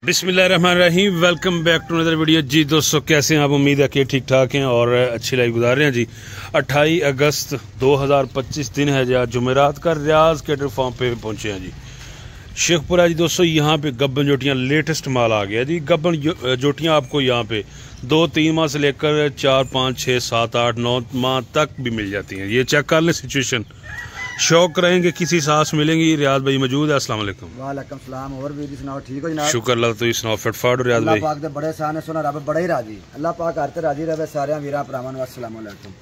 बिस्मिल्लाहिर्रहमानिर्रहीम। Welcome back to another video जी। दोस्तों कैसे हैं आप? उम्मीद है कि ठीक ठाक हैं और अच्छी लाइफ गुजार रहे हैं जी। 28 अगस्त 2025 दिन है जी, जुमेरात का रियाज कैटल फार्म पे पहुंचे हैं जी, शेखपुरा जी। दोस्तों यहाँ पे गब्बन जोटियाँ लेटेस्ट माल आ गया जी। गब्बन जोटियाँ आपको यहाँ पे 2-3 माह से लेकर 4, 5, 6, 7, 8, 9 माह तक भी मिल जाती हैं। ये चेक कर लें सिचुएशन, शौक रहेंगे किसी सांस मिलेंगी। रियाज भाई मौजूद है। अस्सलाम वालेकुम। वालेकुम सलाम। और भी सुनाओ, ठीक हो जनाब? शुक्र अल्लाह। तो सुनाओ फटफट। रियाज भाई अल्लाह पाक दे बड़े साने सोना रब बड़ा ही राजी। अल्लाह पाक हर ते राजी रहे सारे वीरा भरावां नूं। अस्सलाम वालेकुम।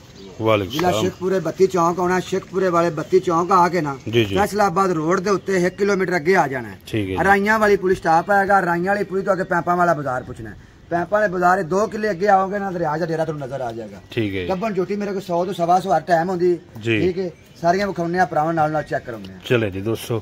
वालेकुम जिला सलाम। शेखपुरे 32 चौक आना। शेखपुरे वाले 32 चौक आके ना फैसलाबाद रोड दे उत्ते 1 किलोमीटर अगे आ जाना है। राइयां वाली पुलिस स्टाफ आएगा। राइयां वाली पुलिस तो आगे पैंपा वाला बाजार पूछना है। पैंपा वाले बाजार 2 किले अगे आओगे ना, दरिया का डेरा नजर आ जाएगा। ठीक है। गब्बन जोटी मेरे को 100 तो 125 हर टाइम होंगी। ठीक है, सारियां विखाने आ भरावां नाल चेक कराउने। चले जी दोस्तों,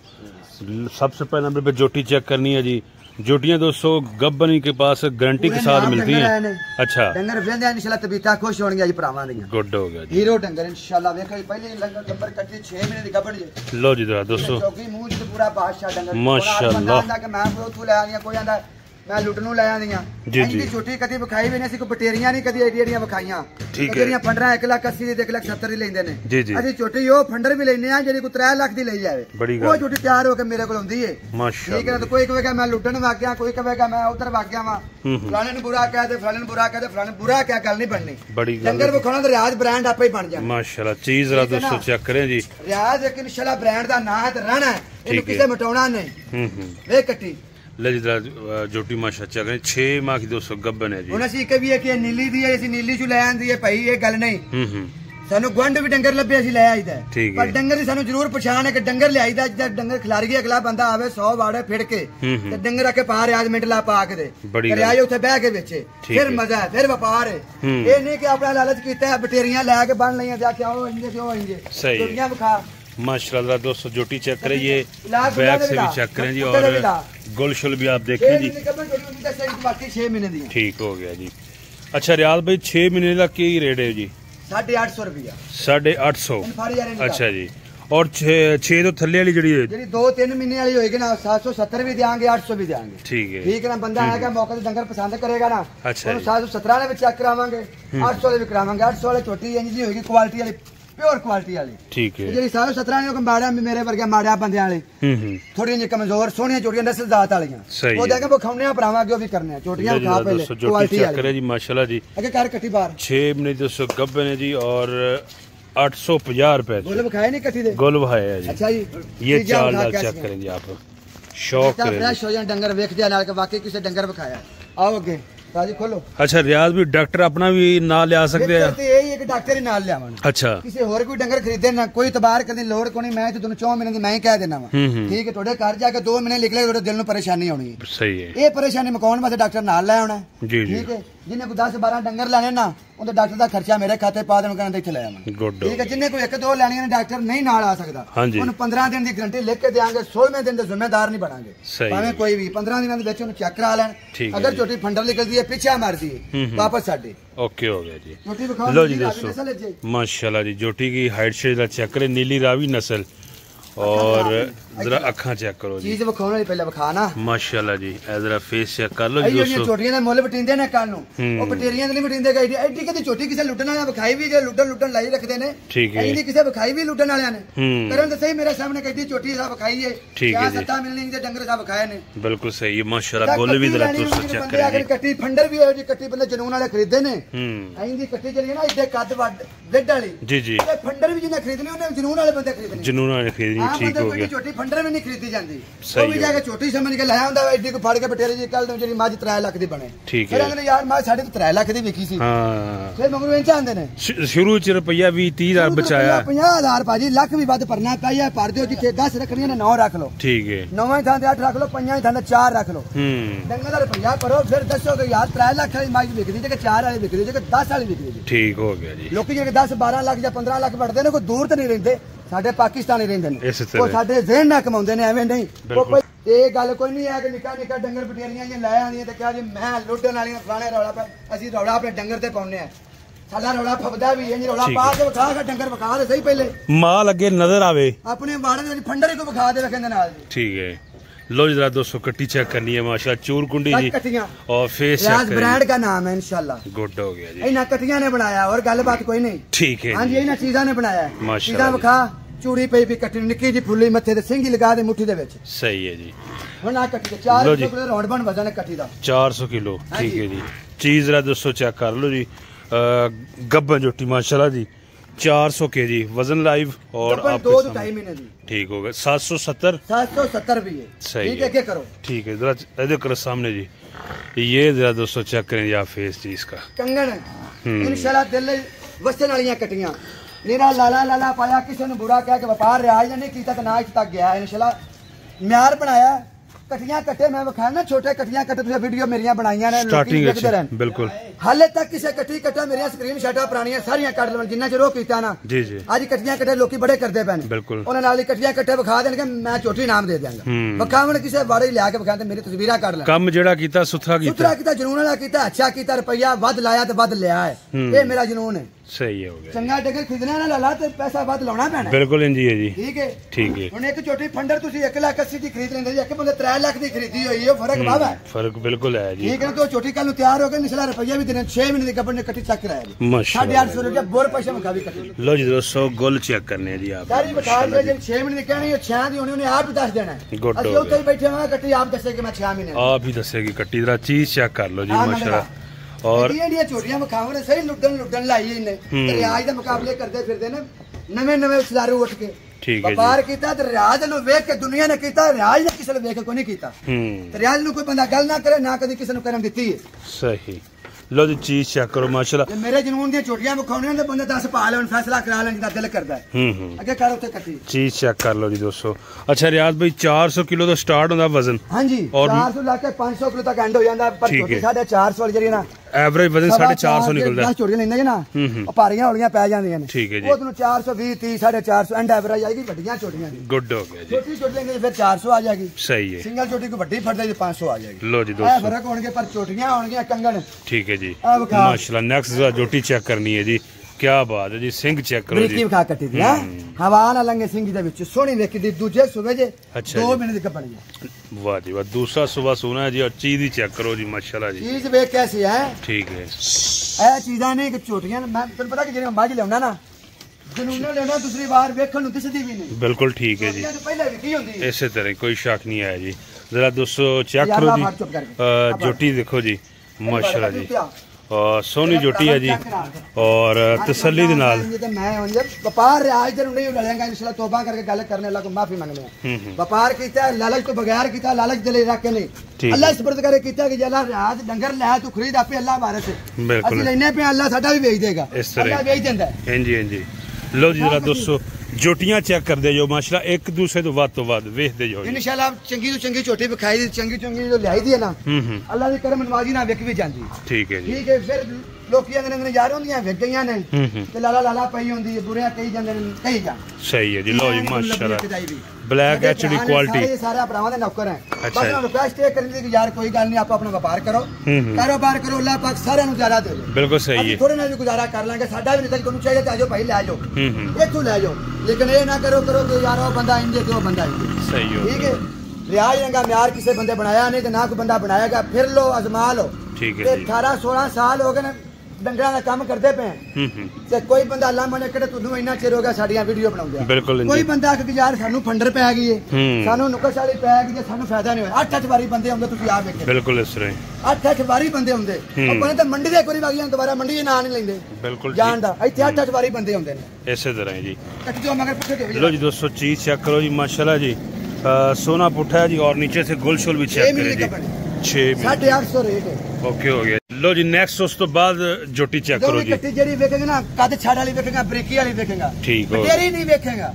सबसे पहले नंबर पे जोटी चेक करनी है जी। जोटियां दोस्तों गब्बन के पास गारंटी के साथ मिलती हैं। अच्छा, डंगर वेंदे इंशाल्लाह तबीयत खुश होणगी जी भरावां दी। गुड हो गया जी। हीरो डंगर इंशाल्लाह। देखो जी पहले नंबर कट्टी 6 महीने दी गब्बन जी। लो जी दोस्तों, चौकी मुंह से पूरा बादशाह डंगर माशाल्लाह। कि मैं तू ले आनी, कोई आंदा मैं लुट नूं ले आनी जी जी। छोटी कदी विखाई भी नहीं सी, कोई बटेरियां नहीं कदी एडियां विखाइयां। ठीक है। फंडरा 1,80,000 दी 1,70,000 दी लेंदे ने जी जी। असि छोटी ओ फंडर भी लेने आ जेडी को 3 लाख दी ले जावे। वो छोटी तैयार होके मेरे कोल आंदी है माशाल्लाह। ठीक है। तो कोई कहेगा मैं लुटन भाग गया, कोई कहेगा मैं उधर भाग गया वा। फलाने ने बुरा कह दे, फलाने ने बुरा कह दे, फलाने बुरा क्या गल नहीं बननी। बड़ी डंगर विखाना तो रियाज ब्रांड आपे ही बन जाए माशाल्लाह। चीज जरा दोस्तों चेक करें जी। रियाज एक इंशाल्लाह ब्रांड दा नाम है ते रहना है, इनु किसे मिटाउना नहीं। वे कट्टी जोटी माशा चेक करें। 6 माह की दोस्तों गब्बन है जी। हुण असीं कहिए कि नीली दी है, असीं नीली चू ले आंदी है भाई, ये गल नहीं। सानू गुआंढ भी डंगर लभे असीं ले आईदा है, पर डंगर दी सानू जरूर पहचान है कि डंगर ले आईदा। जद डंगर खिलार गया अगला बंदा आवे 100 वाड़े फिड़ के ते डंगर आके पा रियाज मिंट ला पा के दे रियाज उत्थे बह के बेचे, फिर मजा है, फिर व्यापार है। ये नहीं कि अपना लालच कीता है बटेरियां लै के बन लईयां ते क्या हो इंजे क्यों इंजे। जोटियां विखा माशाल्लाह दोस्तों। जोटी चेक करें, ये बैक से भी चेक करें जी, और गोल शोल भी आप देखें जी। 6 महीने दी ठीक हो गया जी। अच्छा रियाज भाई 6 महीने का की रेट है जी? 850 रुपया। 850। अच्छा जी। और 6 तो थल्ले वाली जड़ी है जी 2-3 महीने वाली होएगी ना, 770 भी देंगे, 800 भी देंगे। ठीक है। ठीक है ना। बंदा आएगा मौके से डंगर पसंद करेगा ना, अच्छा 717 वाले भी चेक करावांगे, 800 वाले भी करावांगे। 800 वाले छोटी इंज नहीं होगी, क्वालिटी वाली प्योर क्वालिटी वाली। ठीक है। जी 717 ने माड़ा मेरे वर्गे माड़ा बंदे वाले थोड़ी जी कमजोर सोहणियां चोटियां नस्ल जात वालियां वो देखे वो खाने भरावां के भी करने चोटियां खा पहले क्वालिटी वाली जी माशाल्लाह जी। अगे कर कट्टी बार 6 महीने दोस्तों गब्बन है जी, और 850 रुपए गोल बखाए नहीं कट्टी दे गोल बखाए है जी। अच्छा जी, ये चाल दाल चेक करें जी आप, शौक करें फ्रेश हो जाए डंगर वेख दिया नाल के वाकई किसी डंगर बखाया। आओ अगे राजी खोलो। अच्छा रियाज भी डॉक्टर अपना भी नाल ले आ सकते हैं? यही एक डॉक्टर ही नाल ले आवन। अच्छा किसी और कोई डंगर खरीदे ना, कोई तबार करने लोड़ कोनी। मैं तो दोनों 4 महीने दी मैं ही कह देना वा। ठीक है। थोड़े घर जाके 2 महीने निकले थोड़े दिल नु परेशानी आउणी है। सही है। ये परेशानी मकाउण वास्ते डॉक्टर नाल ले आउणा जी जी। ठीक है। जिन्हें को 10-12 डंगर लेने ना, उनके डॉक्टर दा खर्चा मेरे खाते पा देण कहंदे इत्थे ले आवन। ठीक है। जिन्हें कोई 1-2 लेनी है डॉक्टर नहीं नाल आ सकदा, उन्हें 15 दिन दी गारंटी लिख के देंगे, 16वें दिन दे जिम्मेदार नहीं बनांगे। भाਵੇਂ कोई भी 15 दिनों दे विच उन्हें चेक करा लेन। अगर छोटी फंडर निकलदी है पीछे मारदी है वापस साडे ओके हो गया जी। लो जी दोस्तों माशाल्लाह जी, जोटी की हाइट शेड चेक करें, नीली रावी नस्ल, और जरा अखा चेक करो जी। चीज विखाने वाली पहले विखा ना माशाल्लाह जी। जरा फेस चेक कर लो जी दोस्तों। छोटियां दे मुੱਲ वटिंदे ने कल नु, ओ बटेरियां दे नहीं वटिंदे गई एडी कदी छोटी किसे लुटन वाला विखाई भी जे लुटन लाई रखदे ने। ठीक है। एडी किसे विखाई भी लुटन वालियां ने करन तो सही मेरे सामने कदी छोटी सा विखाई है। क्या सत्ता मिलनी जे डंगर सा विखाए ने। बिल्कुल सही है माशाल्लाह। गोल भी जरा दोस्तों चेक करें। अगर कट्टी फंडर भी है जी, कट्टी बंदे जनून वाले खरीदे ने। ऐंदी कट्टी चली ना इदे कद वेड वाली जी जी। ते फंडर भी जिन्हें खरीदने उन्हें जनून वाले बंदे खरीदने, जनून वाले खरीदने। ठीक हो गया। छोटी फंडर भी नहीं खरीदी जाती, वो भी जाके छोटी समझ के लाया हुंदा एडी को फाड़ के बटेरे जी कल जेडी मज 3 लाख दी बने। फिर अगले यार मैं 3.5 लाख दी विकी सी। हां फिर मगरू इंच आंदे ने शुरू च रुपया 20-30 हज़ार बचाया। 50,000 भाजी लाख भी वध भरना पाया भर दियो जिथे 10 रखनी ने 9 रख लो। ठीक है। 9 ही थां ते 8 रख लो, 5 ही थां ते 4 रख लो। डंगर दा रुपया भरो, फिर दसो कि यार 3 लाख वाली मज विकदी जे 4 वाली विकदी जे 10 वाली विकदी। ठीक हो गया जी। लोकी जे 10-12 लाख या 15 लाख बढ़दे ने, कोई दूर ते नहीं रहंदे, साडे पाकिस्तानी रहंदे ने, वो साडे ज़हन ना कमाउंदे ने, एवें नहीं। ये गल कोई नहीं है कि निक्का निक्का डंगर बटेरियां जे लै आंदियां ते क्या जी मैं लुटन वालियां फलाने रौला पे असीं रौला अपने डंगर ते पाउने आ। साडा रौला फबदा भी इंज रौला पा के विखा के डंगर विखा दे सही पहले माल अगे नजर आवे, अपने बाड़े दे फंडर को विखा दे रखंदे नाल जी। ठीक है। लो जरा दोस्तों कट्टी चेक करनी है माशाल्लाह, चूर कुंडी जी और फेस रियाज ब्रांड का नाम है इंशाल्लाह। गुड हो गया जी, इन्हां कट्टियां ने बनाया और गल बात कोई नहीं। ठीक है हां जी, इन्हां चीज़ां ने बनाया है माशाल्लाह। विखा चूड़ी पई भी कट्टी निक्की जी फुल्ली मत्थे ते सिंगी लगा दे मुट्ठी दे विच। सही है जी। हुन आ कट्टी 400 किलो रौंड बन वजन है कट्टी दा, 400 किलो। ठीक है जी। चीज जरा दोस्तों चेक कर लो जी, गब्बन जोटी माशाल्लाह जी 400 kg वजन लाइव और आप 2-2.5 महीने दी। ठीक हो गया 770 भी है। सही ठीक है, क्या करो। ठीक है जरा इधर करो सामने जी, ये जरा दोस्तों चेक करें या फेस जी इसका कंगन इंशाल्लाह दिल वसन वालियां कटियां मेरा लाला लाला पाया किसी ने बुरा कह के व्यापार रियाज नहीं किया तो ना अज तक गया इंशाल्लाह म्यार बनाया कटियां कटे मैं विखा ना छोटे कटियां कटे तुझे वीडियो मेरियां बनाईयां ने स्टार्टिंग बिल्कुल हाले तक किसी कटी कटा मेरियां स्क्रीन शॉटां पुरानियां सारियां कट लवन जिन्ना चरो कीता ना जी जी आज कटियां कटे लोकी बड़े करदे पैन बिल्कुल उन्हां नाल कटियां कटे विखा देणगे मैं चोटी नाम दे देंगा विखावन किसी बाड़े लिया के विखा ते मेरी तस्वीरां काट ले काम जेड़ा कीता सुथरा कीता जुनून वाला कीता अच्छा कीता रुपया वध लाया ते वध लिया है ये मेरा जुनून है सही हो गया चंगा डगर खरीदना ना लाला ते पैसा वध लाउणा पैना बिल्कुल इंजी है जी ठीक है ठीक है हुन एक छोटी फंडर तुसी 1,80,000 दी खरीद लेंदे एक बंदे 3 लाख दी खरीदी होई है फर्क बाबा फर्क बिल्कुल है जी ठीक है तो छोटी कल तैयार हो गए निचला रुपया भी देने 6 महीने दी कपड़ ने कटी चेक कराया जी माशाल्लाह 850 रुपया बोर पैसे में खावी कटी लो जी दोस्तों गोल चेक करने जी आप सारी बता दे जब 6 महीने कहनी है 6 दी होनी उन्हें आप ही दस देना है असि उते ही बैठे हां कटी आप दसे कि मैं 6 महीने आप ही दसेगी कटी जरा चीज चेक कर लो जी माशाल्लाह और ये छोटियां मखावरे सही लुटन लाई इन्हें रियाज दे मुकाबले करदे फिरदे ने नवे खिलारू उठ के ठीक है व्यापार कीता ते रियाज नु वेख के दुनिया ने कीता रियाज ने किसे ने वेख के कोई नहीं कीता रियाज नु कोई बंदा गल ना करे ना कदी किसे नु करन दित्ती है सही लो जी चीज चेक करो माशाल्लाह मेरे जुनून दी छोटियां मखावरे ने बंदा 10 पा लेन फैसला करा लेन जिदा दिल करदा है आगे कर उते कटी चीज चेक कर लो जी दोस्तों अच्छा रियाज भाई 400 किलो तो स्टार्ट होंदा वजन हां जी 400 लाके 500 किलो तक एंड हो जांदा पर छोटी 450 वाली जरी ना एवरेज वजन 450 निकलदा 10 छोटियां लेंदे ना ओ भारियां होलियां पै जांदियां ने ठीक है जी ओ तनु 420 30 450 एंड एवरेज आएगी बड़ियां छोटियां दी गुड हो गया जी छोटी छोटी लेंगे फिर 400 आ जाएगी सही है सिंगल छोटी को बड़ी फड़ जाएगी 500 आ जाएगी लो जी दोस्तों फर्क होंगे पर छोटियां होंगी कंगन ठीक है जी माशाल्लाह नेक्स्ट जोटी चेक करनी है जी क्या बात है जी सिंह चेक करो जी खा कटी दी हवा ना लंगे सिंह दे विच सोहनी वेखी दी दूजे सुबह जे 2 महीने दी कपड़ी है वाह जी वाह दूसरा सुबह सोना है जी और चीज ही चेक करो जी माशाल्लाह जी चीज वेख कैसी है ठीक है ए चीज़ां ने कि छोटियां मैं तन्नू पता कि जेडी माजी लेना ना जुनून लेना दूसरी बार वेखण नु दिसदी भी नहीं बिल्कुल ठीक है जी पहले विकी होंदी है इसे तरह कोई शक नहीं है जी जरा दोस्तों चेक करो जी जोटी देखो जी माशाल्लाह जी और सोनी जोटी है जी और तसल्ली दे नाल मैं व्यापार रियाज दे नहीं लड़ेंगा इंशाल्लाह तौबा करके गल करने अल्लाह को माफी मांगने व्यापार कीता लालच तो बगैर कीता लालच दिल रख के नहीं अल्लाह सुपुर्द करे कीता कि अल्लाह रियाज डंगर ले तू खरीद आपे अल्लाह बारे से बिल्कुल लेने पे अल्लाह साडा भी भेज देगा अल्लाह भेज देंदा है हां जी हां जी लो जी जरा दोस्तों जोटियां चेक कर दे जो माशाल्लाह एक दूसरे तो वध वेख दे जो इंशाल्लाह चंगी तो चंगी छोटी विखाई दी चंगी चंगी जो लाई दी है ना अल्लाह दी करम नवाजी ना विक भी जांदी ठीक है जी ठीक है फिर लोकी अंदर नज़ारे होंदियां विक गईयां ने ते लाला लाला पई होंदी है बुरे कई जांदे ने कई जान सही है जी लो जी माशाल्लाह ब्लैक एचडी क्वालिटी ये सारे भरावां दे नौकर हैं बस रिक्वेस्ट ये करनी थी कि यार कोई गल नहीं आप अपना व्यापार करो कारोबार करो अल्लाह पाक सारे नु ज्यादा दे बिल्कुल सही है थोड़े ना भी गुजारा कर लेंगे साडा भी नहीं तक तुहानू चाहिए ते आजो भाई ले आजो इथों ले जाओ लेकिन ये ना करो कि यार वो बंदा इंजे तो बंदा इंजे सही हो ठीक है रियाज रंगा म्यार किसी बंदे बनाया नहीं तो ना कोई बंदा बनाएगा फिर लो आजमा लो ठीक है 18-16 साल हो गए ना डंगरा का काम करते पे ते कोई बंदा अल्लाह मने कड़े तुनु इन्ना चिर हो गया साडियां वीडियो बनाउंदे बिल्कुल कोई बंदा आके कि यार सानू फंडर पै गई है सानू नुकस वाली पै गई है सानू फायदा नहीं होया 8-8 बारी बंदे आंदे तुसी आप देखे बिल्कुल इस तरह 8-8 बारी बंदे आंदे अपने ते मंडी दे कोरी वागियां दोबारा मंडी दे ना नहीं लेंदे बिल्कुल जान दा इथे 8-8 बारी बंदे आंदे ने इसे तरह जी कट जो मगर पीछे लो जी दोस्तों चीज चेक करो जी माशाल्लाह जी सोना पुठा है जी और नीचे से गुलशुल भी चेक करें जी 6.8 रेट है ओके हो गया लो जी नेक्स्ट उस तो बाद जोटी चेक करो जी कट्टी जेडी वेखेगा ना कद छाड़ वाली वेखेगा ब्रेकी वाली वेखेगा ठीक हो तेरी नहीं वेखेगा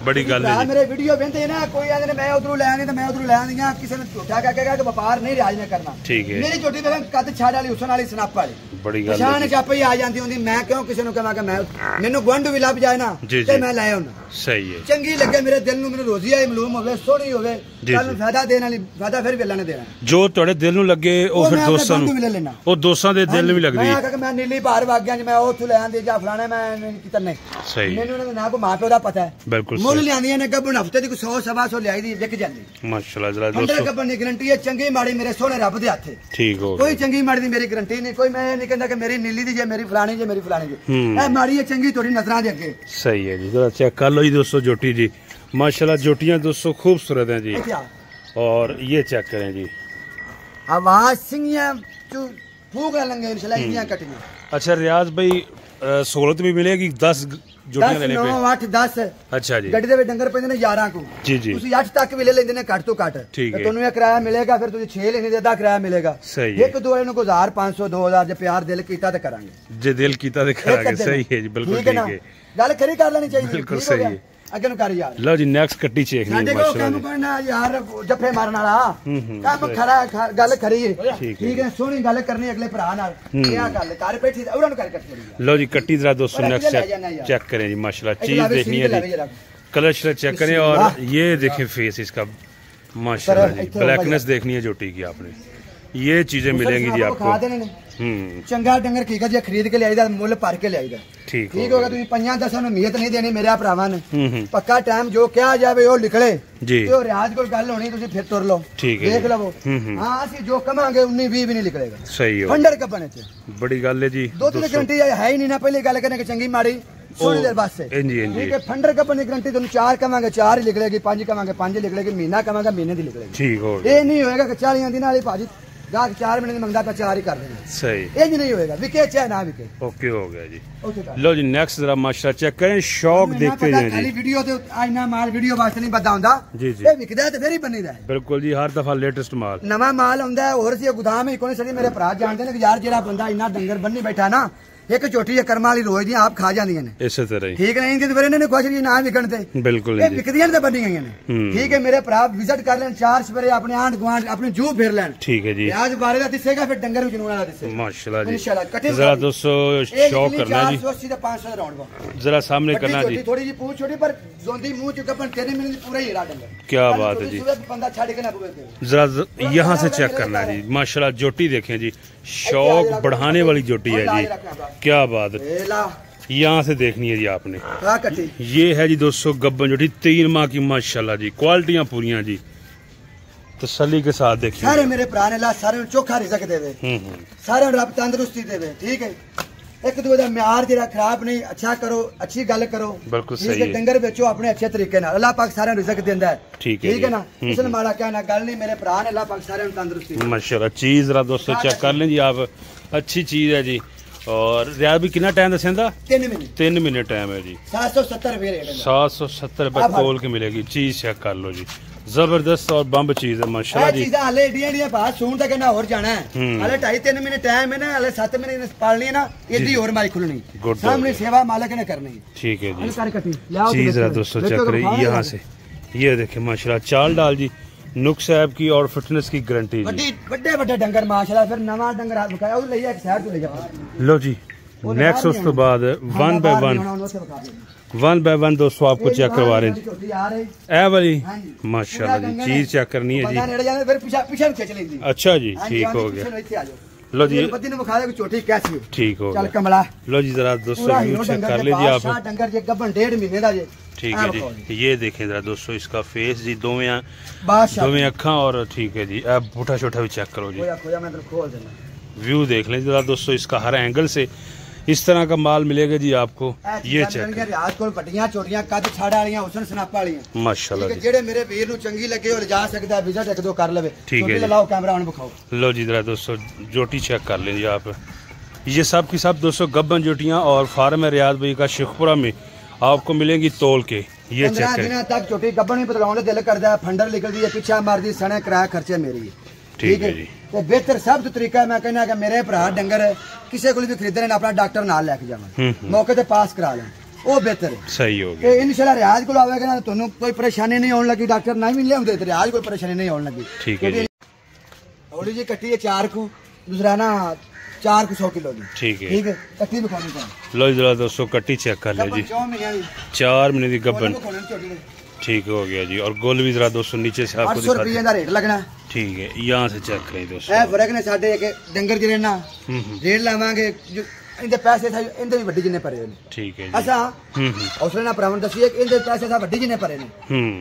बड़ी गल है मेरे वीडियो वेंदे ना कोई आंदे मैं उधरों ले आनी ते मैं उधरों ले आंदियां किसी ने झूठा कह के व्यापार नहीं रियाज ने करना ठीक है मेरी छोटी वेखेगा कद छाड़ वाली उसन वाली स्नैप वाली बड़ी गल है शान चापे आ जांदी होंदी मैं क्यों किसी ने कहां कि मैं मेनू गवंड भी लभ जाए ना ते मैं ले आउना सही है, चंगी लगे मेरे दिल नूं, मैनूं रोजी आई मालूम होवे, सोहनी होवे, कल फायदा देने वाली, फायदा फिर भी अल्लाह ने देना। जो तुहाडे दिल नूं लगे ओ फिर दोस्तां नूं मिले लेना, ओ दोस्तां दे दिल नूं भी लगदी। मैं आखा कि मैं नीली बाहर भाग गया, मैं ओथों ले आंदी जा फलाने, मैं कितना नहीं सही, मैनूं उन्हां दा ना को मां प्यो दा पता है। बिल्कुल मुल लियांदियां ने गब्बन हफ्ते दी 100 सवा 100 लियाई दी विक जांदी माशाल्लाह। जरा दोस्तों दोस्तों गब्बन दी गारंटी है, चंगी माड़ी मेरे सोहने रब दे हत्थ, ठीक हो, कोई चंगी माड़ी दी मेरी गारंटी नहीं, कोई मैं नहीं कहंदा कि मेरी नीली दी जे मेरी फलानी जे मेरी फलानी जे, ए माड़ी है चंगी थोड़ी नजरां दे अगे। सही है जी, जरा चेक कर लो जी दोस्तों जोटी जी, माशाल्लाह जोटियां दोस्तों खूबसूरत हैं जी। और ये चेक करें जी, आवाज सिंगियां फूक लंगे इंशाल्लाह इंदियां कटियां। अच्छा रियाज भाई सहूलत भी मिलेगी 10 जोटियां लेने पे? 9 8 10। अच्छा जी, गड्डी दे विच डंगर पैंदे ने 11 को जी जी, ਤੁਸੀਂ 8 ਤੱਕ ਵੀ ਲੈ ਲੈਂਦੇ ਨੇ ਘੱਟ ਤੋਂ ਘੱਟ, ਤੇ ਤੁਹਾਨੂੰ ਇਹ ਕਿਰਾਇਆ ਮਿਲੇਗਾ, ਫਿਰ ਤੁਸੀਂ 6 ਲੈਣੇ ਦੇ ਅੱਧਾ ਕਿਰਾਇਆ ਮਿਲੇਗਾ। ਇੱਕ ਦੋ ਇਹਨੂੰ ਕੋਈ 1000 500 2000 ਜੇ ਪਿਆਰ ਦਿਲ ਕੀਤਾ ਤੇ ਕਰਾਂਗੇ, ਜੇ ਦਿਲ ਕੀਤਾ ਤੇ ਕਰਾਂਗੇ। ਸਹੀ ਹੈ ਜੀ, ਬਿਲਕੁਲ ਠੀਕ ਹੈ, ਗੱਲ ਖਰੀ ਕਰ ਲੈਣੀ ਚਾਹੀਦੀ, ਬਿਲकुल ਸਹੀ ਹੈ। ਅੱਗੇ ਨੂੰ ਕਰ ਯਾਰ, ਲਓ ਜੀ ਨੈਕਸਟ ਕੱਟੀ ਚੇਕ ਨਹੀਂ ਮਾਸ਼ਾਅੱਲਾ, ਕੰਮ ਕਰਨਾ ਯਾਰ ਜੱਫੇ ਮਾਰਨ ਵਾਲਾ ਕੰਮ ਖਰਾ, ਗੱਲ ਖਰੀ ਹੈ, ਠੀਕ ਹੈ, ਸੋਹਣੀ ਗੱਲ ਕਰਨੀ ਅਗਲੇ ਭਰਾ ਨਾਲ, ਕੀ ਗੱਲ ਕਰ ਬੈਠੀ ਉਹਨਾਂ ਨੂੰ ਕਰ ਕੱਟੀ। ਲਓ ਜੀ ਕੱਟੀ जरा दोस्तों नेक्स्ट चेक करें जी, माशाल्लाह चीज देखनी है जी, कलर चेक करें, और ये देखें फेस इसका माशाल्लाह जी, ब्लैकनेस देखनी है जोटी की आपने, ये चीजें मिलेंगी जी आपको। चंगा डंगर ठीक है जी, खरीद के लिया मुल भर के लिया, ठीक होगा। तुम 5-10 उम्मीद नहीं देनी मेरे भरावां ने, पक्का टाइम जो क्या जाए वो निकले जी, तो रियाज कोल गल होनी, तुम फिर तुर लो, देख लवो। हां असि जो कमांगे 19-20 भी नहीं निकलेगा, सही हो, फंडर कपने च बड़ी गल है जी, दो तीन गारंटी है ही नहीं ना, पहले गल करने की चंगी माड़ी थोड़ी देर बस है, ठीक है। फंडर कपने की गारंटी तुम 4 कमांगे 4 ही निकलेगी, 5 कमांगे 5 ही निकलेगी, महीना कमांगे महीने दी निकलेगी, ठीक हो। ये नहीं होएगा कि 40 दिन वाली भाजी गाहक 4 महीने मंगदा तो 4 ही कर देना, सही, इंज नहीं होएगा, विके चाहे ना विके। ओके हो गया जी, लो जी नेक्स्ट जरा माशाल्लाह चेक करें, शौक देखते जाएं जी। खाली वीडियो ते आईना माल वीडियो वास्ते नहीं बता हुंदा जी जी, ये विकदा है ते फिर ही बनीदा है, बिल्कुल जी, हर दफा लेटेस्ट माल नवा माल हुंदा है, और सी गोदाम ही कोई सड़ी मेरे भरा जानदे ने कि यार जेड़ा बंदा इन्ना डंगर बन्नी बैठा ना, एक चोटी कर्मा वाली रोज दी आप खा जांदियां ने, इस तरह ही ठीक नहीं, इनके फिर इन्होंने खुश जी ना विकण ते, बिल्कुल ये विकदियां ते बनी गईयां ने, ठीक है। मेरे भरा विजिट कर लें, 4 सवेरे अपने आंढ गुआंढ अपने जू फिर लें, ठीक है जी। आज बारे दा दिसेगा, फिर डंगर भी जनून वाला दिसेगा माशाल्लाह जी, इंशाल्लाह। कटे जरा दोस्तों शौक करना जी, 480 ते 500 राउंड जरा सामने करना जी, थोड़ी जी पूछ छोटी पर जोंदी मुंह च गपन 3 मिनट पूरा ही रहा डंगर, क्या बात है जी, बंदा छाड़ के ना पुवे, जरा यहां से चेक करना जी, माशाल्लाह जोटी देखें जी, शौक बढ़ाने वाली जोटी है जी, क्या बात है। यहाँ से देखनी है जी आपने, ये है जी दोस्तों गब्बन जोटी 3 माह की माशाल्लाह जी, क्वालिटियां पूरियां जी, तसल्ली के साथ देखिए। सारे मेरे भरा ने ला सारे चोखा रिजक देवे, सारे रब तंदुरुस्ती देवे, ठीक है। एक दूसरे का म्यार जरा खराब नहीं, अच्छा करो, अच्छी गल करो, बिल्कुल सही है। डंगर बेचो अपने अच्छे तरीके नाल, अल्लाह पाक सारे रिजक देंदा है, ठीक है ना, इसने माड़ा कहना गल नहीं, मेरे भरा ने अल्लाह पाक सारे तंदुरुस्ती माशाल्लाह। चीज जरा दोस्तों चेक कर लें जी आप, अच्छी चीज है जी। और रियाज भी कितना टाइम दसेंदा? 3 महीने टाइम है जी, 770 रुपए रेट है, 770 रुपए तोल के मिलेगी, चीज चेक कर लो जी, जबरदस्त और बम्ब चीज है माशाल्लाह जी। हाले एडियां बात सुन तक ना और जाना है, हाले 2.5-3 महीने टाइम है ना, हाले 7 महीने पालनी है ना, एडी और माई खुलनी, सामने सेवा मालिक ने करनी, ठीक है जी। चीज जरा दोस्तों चेक करें यहाँ से, ये देखें माशाल्लाह, चाल डाल जी, नुक साहब की और फिटनेस की गारंटी जी, बड़े डंगर माशाल्लाह। फिर नवा डंगर हाथ बकाया ले एक साइड तो ले जा, लो जी नेक्स्ट उस तो बाद 1 बाय 1 दोस्तों आपको चेक करवा रहे हैं, ए वाली माशाल्लाह जी, चीज चेक करनी है जी, अच्छा जी, ठीक हो गया। लो जी ठीक हो गया, लो जी जरा दोस्तों चेक कर लीजिए आप, डंगर जे गब्बन 1.5 महीने दा जे, ठीक है जी। ये देखें जरा दोस्तों इसका फेस जी, दोवें अखा, और ठीक है जी, अब बूठा छोटा भी चेक करो जी, व्यू देख लें जरा दोस्तों इसका, हर एंगल से इस तरह का माल मिलेगा जी आपको, ये चेक आजकल बड़ियां छोटियां कद छड़ वालियां हुसन सनाप वालियां माशाल्लाह जी, जेड़े मेरे वीर नु चंगी लगे और जा सकदा है विजिट 1-2 कर लेवे, ठीक है, लाओ कैमरा ऑन दिखाओ। लो जी जरा दोस्तों जोटी चेक कर लीजिए आप, ये सब की सब दोस्तों गब्बन जोटियां, और फार्म है रियाज भाई का शेखपुरा में, आपको मिलेंगी तोल के, ये चेक करें। 15 दिन तक छोटी गब्बन ही बदलाने दिल करदा है, फंडर निकलदी है, पीछा मारदी, सने किराया खर्चे मेरी, ठीक है जी। तो बेहतर सब तो तरीका मैं कहना कि मेरे भरा डंगर किसी को भी खरीदने अपना डॉक्टर नाल लेके जावां, मौके ते पास करा लें, वो बेहतर है, सही हो गया। इंशाल्लाह रियाज को आवेगा ना, तुहानू कोई परेशानी नहीं होने लगी, डॉक्टर नहीं भी लियाउंदे ते रियाज कोई परेशानी नहीं होने लगी, ठीक है जी। हौली जी कट्टी है 4 को, दूसरा ना 400 किलो की। ठीक है, ठीक है। कट्टी दिखानी है, लो जरा दोस्तों कट्टी चेक कर लो जी। 4 महीने की गब्बन, ठीक हो गया जी। और गोल भी जरा दोस्तों नीचे से आपको 800 रुपये का रेट लगना। ठीक है, यहाँ से चेक करें दोस्तों। ए फर्क ने साडे एक डंगर जिने ना रेट लावांगे इनके पैसे था इनके भी वड्डी जिने भरे ने। ठीक है असा हौसले ना भरावन दसिए कि इनके पैसे था वड्डी जिने भरे ने।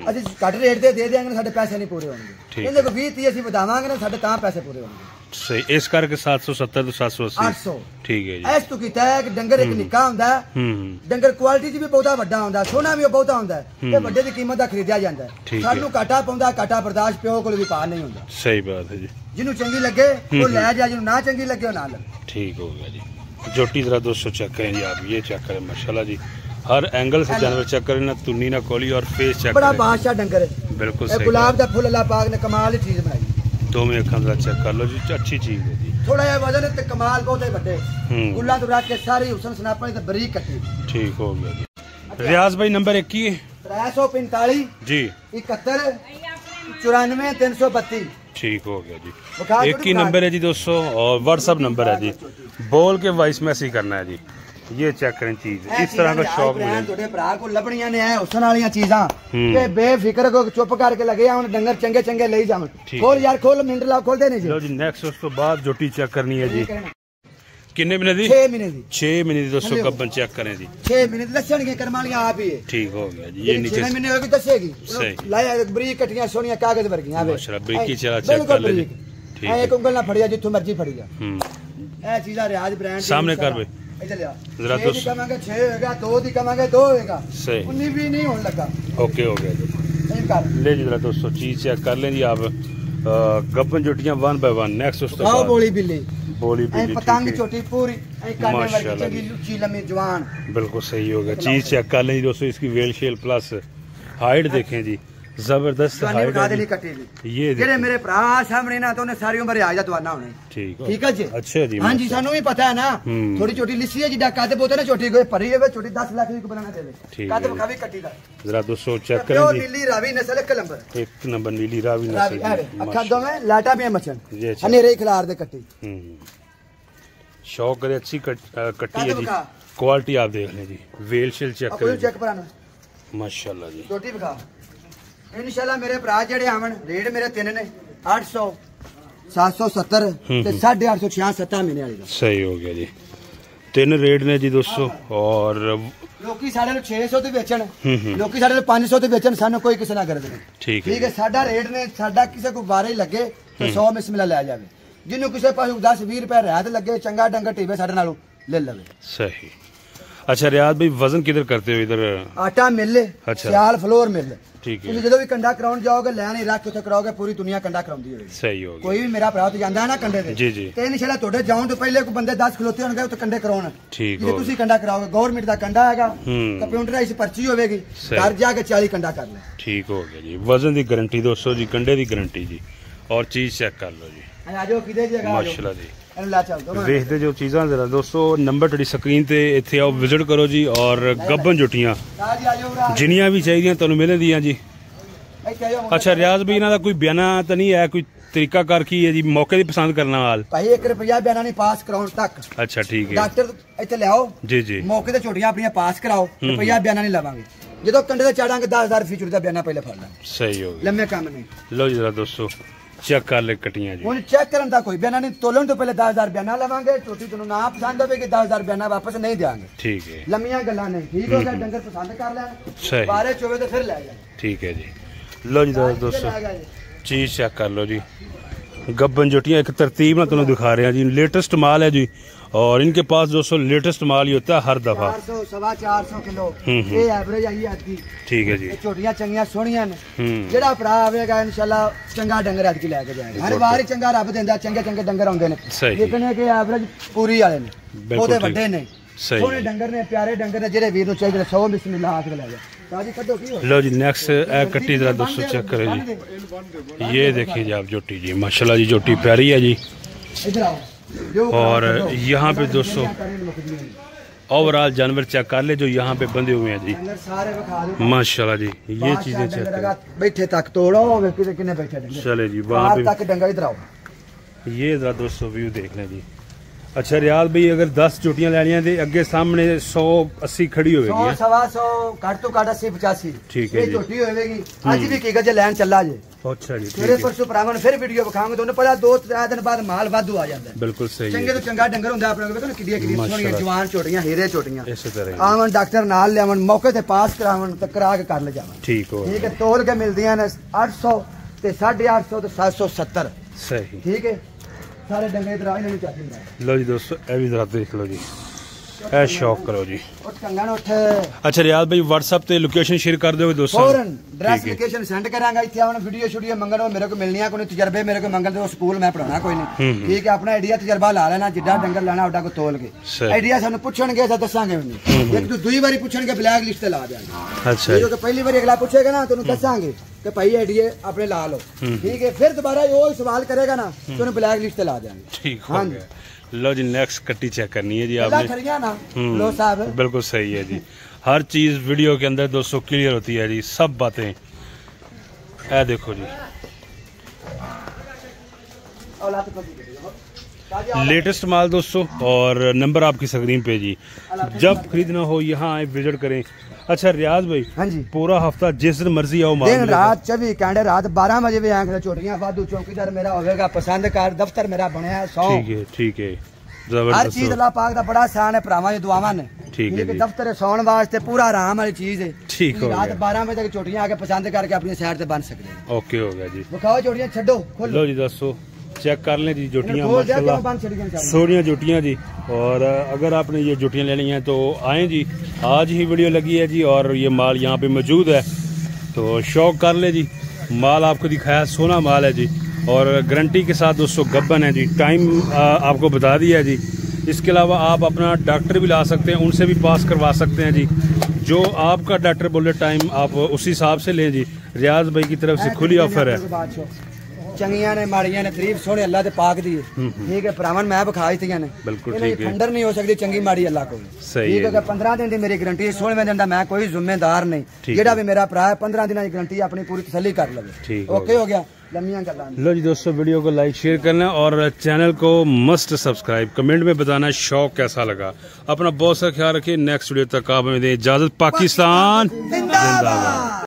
ਅਸੀਂ ਘੱਟ ਰੇਟ ਤੇ ਦੇ ਦੇਾਂਗੇ ਸਾਡੇ ਪੈਸੇ ਨਹੀਂ ਪੂਰੇ ਹੋਣਗੇ। ਇਹਦੇ ਕੋ 20-30 ਅਸੀਂ ਵਧਾਵਾਂਗੇ ਨਾ ਸਾਡੇ ਤਾਂ ਪੈਸੇ ਪੂਰੇ ਹੋਣਗੇ। सही, इस करके 770 तो 780 800। ठीक है जी। ਐਸ ਤੋਂ ਕੀਤਾ ਹੈ ਕਿ ਡੰਗਰ ਇੱਕ ਨਿੱਕਾ ਹੁੰਦਾ ਹੈ, ਡੰਗਰ ਕੁਆਲਿਟੀ 'ਚ ਵੀ ਬਹੁਤਾ ਵੱਡਾ ਹੁੰਦਾ, ਸੋਨਾ ਵੀ ਬਹੁਤਾ ਹੁੰਦਾ ਤੇ ਵੱਡੇ ਦੀ ਕੀਮਤ ਦਾ ਖਰੀਦਿਆ ਜਾਂਦਾ। ਸਾਨੂੰ ਘਾਟਾ ਪਾਉਂਦਾ, ਘਾਟਾ ਬਰਦਾਸ਼ਤ ਪਿਓ ਕੋਲ ਵੀ ਪਾ ਨਹੀਂ ਹੁੰਦਾ। सही बात है जी। ਜਿਹਨੂੰ ਚੰਗੀ ਲੱਗੇ ਉਹ ਲੈ ਜਾ, ਜਿਹਨੂੰ ਨਾ ਚੰਗੀ ਲੱਗੇ ਉਹ ਨਾ ਲੈ। ठीक हो गया जी। जोटी जरा दोस्तों चेक करें जी, आप ये चेक करें माशाल्लाह जी, हर एंगल से जानवर चेक करें ना, तुन्नी ना कोली और फेस चेक बड़ा करें। बादशाह डंगर है, बिल्कुल सही। गुलाब का फूल अल्लाह पाक ने कमाल की चीज बनाई। दो में अखा चेक कर लो जी, अच्छी चीज है जी। थोड़ा जिहा वजन ते कमाल बहुत है बड़े गुल्ला तो रख के सारी हुसन सनापा ते बरीक कट्टी। ठीक हो गया जी। रियाज भाई नंबर 21 345 जी 71 94 332। ठीक हो गया जी। एक ही नंबर है जी दोस्तों और व्हाट्सअप नंबर है जी, बोल के वॉइस मैसेज करना है जी। ये चेक करें चीज, इस तरह का शौक मिले ਤੁਹਾਡੇ ਭਰਾ ਕੋਲ ਲੱਭਣੀਆਂ ਨੇ ਐ ਹੁਸਨ ਵਾਲੀਆਂ ਚੀਜ਼ਾਂ ਤੇ ਬੇਫਿਕਰ ਕੋ ਚੁੱਪ ਕਰਕੇ ਲੱਗੇ ਹੁਣ ਡੰਗਰ ਚੰਗੇ ਚੰਗੇ ਲਈ ਜਾਵਣ। ਖੋਲ ਯਾਰ ਖੋਲ, ਮਿੰਟ ਲਾ ਖੋਲਦੇ ਨਹੀਂ ਜੀ। ਲਓ ਜੀ ਨੈਕਸਟ ਉਸ ਤੋਂ ਬਾਅਦ ਜੋਟੀ ਚੈੱਕ ਕਰਨੀ ਹੈ ਜੀ। किन्ने महीने दी? 6 महीने दी। 6 महीने दी दोस्तों गब्बन चेक करें जी। 6 महीने दी दसणगे करमालियां आप ही है। ठीक हो गया जी। ये नीचे 6 महीने होगी दसेगी। सही लाया बरीक कटियां सोनिया कागज वर्गियां आवे माशाल्लाह बरीकी चला चेक कर ले जी। ठीक है, एक उंगल ना फड़िया जिथों मर्जी फड़िया। ए चीजा रियाज ब्रांड सामने कर बे इधर ले जरा तो कमांगे 6 होएगा, 2 दी कमांगे 2 होएगा। सही 19 भी नहीं होने लगा। ओके हो गया जी। सही कर ले जी जरा दोस्तों चीज चेक कर लें जी आप। गब्बन जोटियां 1 बाय 1 नेक्स्ट उस तो बोली बिल्ली बोली बिल्ली पतंग छोटी पूरी काटने वाली चंगी लुच्ची लम्बी जवान। बिल्कुल सही हो गया। चीज चेक कर लें जी दोस्तों, इसकी वेल शेल प्लस हाइट देखें जी, जबरदस्त हाइट है। ये जेरे मेरे भरा सामने ना तो उन्हें सारी उम्र आज दवाना होने। ठीक है जी। अच्छा जी। हां जी सानू भी पता है ना, थोड़ी छोटी लिसी है जिडा कद बोते ना छोटी कोई भरी है छोटी 10 लाख की बनाना देवे कद बखावी कट्टी दा। जरा दोस्तों चेक करें जी। नीली रावी नस्ल एक नंबर नीली रावी नस्ल अखा दो में लाटा पे मचन हनेरे खिलार दे कट्टी। शौक करे अच्छी कट्टी है जी। क्वालिटी आप देख लें जी, वेल शेल चेक करें चेक कराना माशाल्लाह जी। छोटी बखा इंशाल्लाह मेरे भरा जेड़े आवन रेट मेरे तीन ने 800 770 ते 850 6 महीने वाली दा। सही हो गया जी। 3 रेट ने जी दोस्तों और लोकी साडे 600 ते बेचण, लोकी साडे 500 ते बेचण, सानू कोई किसे ना गरज नहीं। ठीक है साडा रेट ने साडा किसे को बारे लगे तो 100 बिस्मिल्लाह ले जावे, जिन्नु किसे पास 10-20 रुपए राहत लगे चंगा डंगर टीवे साडे नालों ले लवे। सही। अच्छा रियाज भाई वजन किधर करते हो? इधर आटा मिल अच्छा सियाल फ्लोर मिल। ठीक है। जो भी कंडा कराउन जाओगे लैन रख उथे कराओगे पूरी दुनिया कंडा कराउंदी होगी। सही हो गया। कोई भी मेरा भरा तो जांदा है ना कंडे ते जी जी ते इंशाल्लाह तोड़े जाऊं तो पहले को बंदे 10 खलोते होंगे तो कंडे कराउन। ठीक है। तुसी कंडा कराओगे गवर्नमेंट दा कंडा हैगा, कंप्यूटराइज पर्ची होवेगी, घर जाके 40 कंडा कर ले। ठीक हो गया जी। वजन दी गारंटी दोस्तों जी, कंडे दी गारंटी जी और चीज चेक कर लो जी। आ जाओ किदे जगह माशाल्लाह जी। ਵੇਖਦੇ ਜੋ ਚੀਜ਼ਾਂ ਜਰਾ ਦੋਸਤੋ ਨੰਬਰ ਤੁਹਾਡੀ ਸਕਰੀਨ ਤੇ ਇੱਥੇ ਆਓ ਵਿਜ਼ਿਟ ਕਰੋ ਜੀ ਔਰ ਗੱਬਨ ਜੁੱਟੀਆਂ ਜਿੰਨੀਆਂ ਵੀ ਚਾਹੀਦੀਆਂ ਤੁਹਾਨੂੰ ਮਿਲਣਗੀਆਂ ਜੀ। ਅੱਛਾ ਰਿਆਜ਼ ਵੀ ਇਹਨਾਂ ਦਾ ਕੋਈ ਬਿਆਨਾ ਤਾਂ ਨਹੀਂ ਹੈ, ਕੋਈ ਤਰੀਕਾ ਕਰ ਕੀ ਹੈ ਜੀ ਮੌਕੇ ਦੀ ਪਸੰਦ ਕਰਨ ਨਾਲ? ਭਾਈ 1 ਰੁਪਿਆ ਬਿਆਨਾ ਨਹੀਂ ਪਾਸ ਕਰਾਉਣ ਤੱਕ। ਅੱਛਾ ਠੀਕ ਹੈ। ਡਾਕਟਰ ਇੱਥੇ ਲਿਆਓ ਜੀ ਜੀ ਮੌਕੇ ਤੇ ਝੋਟੀਆਂ ਆਪਣੀਆਂ ਪਾਸ ਕਰਾਓ, ਰੁਪਿਆ ਬਿਆਨਾ ਨਹੀਂ ਲਵਾਂਗੇ। ਜਦੋਂ ਕੰਡੇ ਤੇ ਚਾੜਾਂਗੇ 10,000 ਫੀਚਰ ਦਾ ਬਿਆਨਾ ਪਹਿਲੇ ਫੜ ਲਾਂ। ਸਹੀ ਹੋ ਗਿਆ, ਲੰਮੇ ਕੰਮ ਨਹੀਂ। ਲਓ ਜੀ ਜਰਾ ਦੋਸਤੋ चेक कर ले कटियां जी। ਹੁਣ ਚੈੱਕ ਕਰਨ ਦਾ ਕੋਈ ਬਿਆਨਾ ਨਹੀਂ, ਤੋਲਣ ਤੋਂ ਪਹਿਲੇ 10,000 ਬਿਆਨਾ ਲਵਾਂਗੇ। ਛੋਟੀ ਤੁਹਾਨੂੰ ਨਾ ਪਸੰਦ ਹੋਵੇਗੀ 10,000 ਬਿਆਨਾ ਵਾਪਸ ਨਹੀਂ ਦੇਵਾਂਗੇ। ਠੀਕ ਹੈ, ਲੰਮੀਆਂ ਗੱਲਾਂ ਨਹੀਂ। ਠੀਕ ਹੋ ਗਿਆ, ਡੰਗਰ ਪਸੰਦ ਕਰ ਲੈਣ ਸਹੀ ਬਾਰੇ ਚੋਵੇ ਤੇ ਫਿਰ ਲੈ ਜਾ। ਠੀਕ ਹੈ ਜੀ। लो जी दोस्तों चीज चेक कर लो जी। गब्बन जोटियाँ एक तरतीब में तुम्हें दिखा रहे हैं जी, लेटेस्ट माल है जी और इनके पास दोस्तों लेटेस्ट माल ही होता है हर दफा। 400-450 किलो ये एवरेज आई है। ठीक है जी। छोटियां चंगियां सोहणियां ने, जेड़ा भरा आवेगा इंशाल्लाह चंगा डंगर अज के लेके जाएगा। हर बार ही चंगा रब देंदा, चंगे चंगे डंगर आउंदे ने, लेकिन के एवरेज पूरी वाले ने, ओदे वड्डे ने, सोहणे डंगर ने, प्यारे डंगर ने, जेड़े वीर नु चाहिदे 100 बिस्मिल्लाह आख के ले जा। लो जी नेक्स्ट कट्टी जरा दोस्तों चेक करें जी। ये देखिए जी आप जोटी जी माशाल्लाह जी, जोटी प्यारी है जी। और यहाँ पे दोस्तों ओवरऑल जानवर चेक कर ले जो यहाँ पे बंधे हुए हैं जी माशाल्लाह जी। ये चीजें चेक करें, बैठे तक तोड़ो कितने बैठे। चले जी वहाँ पे तक डंगा इधर आओ। ये जरा दोस्तों व्यू देख लें जी, अच्छा रियाज भाई अगर 10 झोटियां लैनियां ते अगे सामने 180 खड़ी होगी 100 सवा 100 घट तो घट 80 85 ठीक है जी झोटी होगी आज भी की गजे लैन चला जे अच्छा जी तेरे परसों भरावन फिर वीडियो दिखाऊंगा तो पता 2-3 दिन बाद माल वाधू आ जाता है बिल्कुल सही चंगे तो चंगा डंगर हुंदा अपने को ना किड्डियां किड्डियां सोहणियां जवान झोटियां हीरे झोटियां इस तरह आवन डॉक्टर नाल लेवन मौके ते पास करावन ते करा के कर ले जावन ठीक है तोल के मिलदियां ने 800 ते 850 ते 770 सही ठीक है सारे डंगे इधर आ इन्हें चाहते लो जी दोस्तों ए भी जरा देख लो जी ए शौक करो जी उठ कंगन उठ अच्छा रियाज भाई व्हाट्सएप ते लोकेशन शेयर कर दोगे दोस्तों फौरन एड्रेस लोकेशन सेंड करांगा इथे आवन वीडियो स्टूडियो मंगन मेरे को मिलनी है कोई तजर्बे मेरे को मंगल दे स्कूल मैं पढ़ाना कोई नहीं ठीक है अपना आइडिया तजर्बा ला लेना जिड्डा डंगर लाना ओडा को तोल के आइडिया सानू पूछणगे असा दसांगे नहीं एक तो दूई बारी पूछणगे ब्लैक लिस्ट ते ला देंगे अच्छा जो कि पहली बारी अगला पूछेगा ना तो दसांगे कि भाई आइडिया अपने ला लो ठीक है फिर दोबारा वो सवाल करेगा ना तो ब्लैक लिस्ट ते ला देंगे ठीक हां लो जी नेक्स्ट कट्टी चेक करनी है जी आपने लो साहब बिल्कुल सही है जी हर चीज वीडियो के अंदर दोस्तों क्लियर होती है जी सब बातें ए देखो जी लेटेस्ट माल दोस्तों और नंबर आपकी स्क्रीन पे जी जब खरीदना हो यहाँ आए विजिट करें अच्छा रियाज भाई हाँ जी पूरा हफ्ता जिस दिन मर्जी आओ दिन रात 24 घंटे रात 12 बजे भी आंख छोटियां वादू चौकीदार मेरा होगा पसंद कर दफ्तर मेरा बनया 100 ठीक है हर चीज अल्लाह पाक दा बड़ा आसान है भरावां दी दुआवां ने ठीक है दफ्तर सौण वास्ते पूरा आराम वाली चीज है ठीक हो रात 12 बजे तक छोटियां आके पसंद करके अपनी साइड से बन सकते हैं ओके हो गया जी दिखाओ छोटियां छड्डो लो जी दोस्तों चेक कर लें जी जुटियाँ माशाल्लाह सोनिया जुटियाँ जी और अगर आपने ये जुटियाँ लेनी हैं तो आएँ जी आज ही वीडियो लगी है जी और ये माल यहाँ पे मौजूद है तो शौक कर ले जी माल आपको दिखाया सोना माल है जी और गारंटी के साथ दोस्तों गब्बन है जी टाइम आपको बता दिया है जी इसके अलावा आप अपना डॉक्टर भी ला सकते हैं उनसे भी पास करवा सकते हैं जी जो आपका डॉक्टर बोले टाइम आप उसी हिसाब से लें जी रियाज भाई की तरफ से खुली ऑफर है चंगियां ने माड़ियां ने तारीफ सोने अल्लाह ते पाक दी ठीक है भरावन मैं बखाई थी ने बिल्कुल ठीक है खंडर नहीं हो सकती चंगी माड़ी अल्लाह को ठीक है 15 दिन दी मेरी गारंटी 16वें दिन दा मैं कोई जिम्मेदार नहीं जेड़ा भी मेरा भरा है 15 दिन की गारंटी अपनी पूरी तसल्ली कर लवे ओके हो गया लम्मियां गल्लां लो जी दोस्तों वीडियो को लाइक शेयर करना और चैनल को मस्ट सब्सक्राइब कमेंट में बताना शौक कैसा लगा अपना बहुत सा ख्याल रखिए नेक्स्ट वीडियो तक आप हमें दें इजाजत पाकिस्तान जिंदाबाद।